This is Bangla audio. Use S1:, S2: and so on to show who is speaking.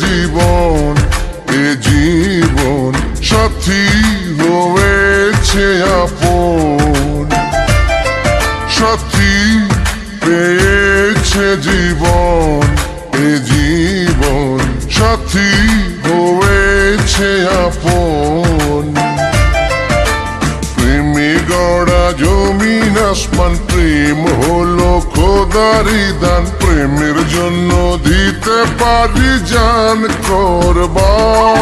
S1: জীবন, এ জীবন সাথী হয়েছে আপন। সাথী পেয়েছে জীবন, এ জীবন সাথী হয়েছে আপন। প্রেমে গড়া জমিন আসমান, প্রেম হলো খোদারি দান। প্রেমের জন্য দিতে পারি জান কোরবান।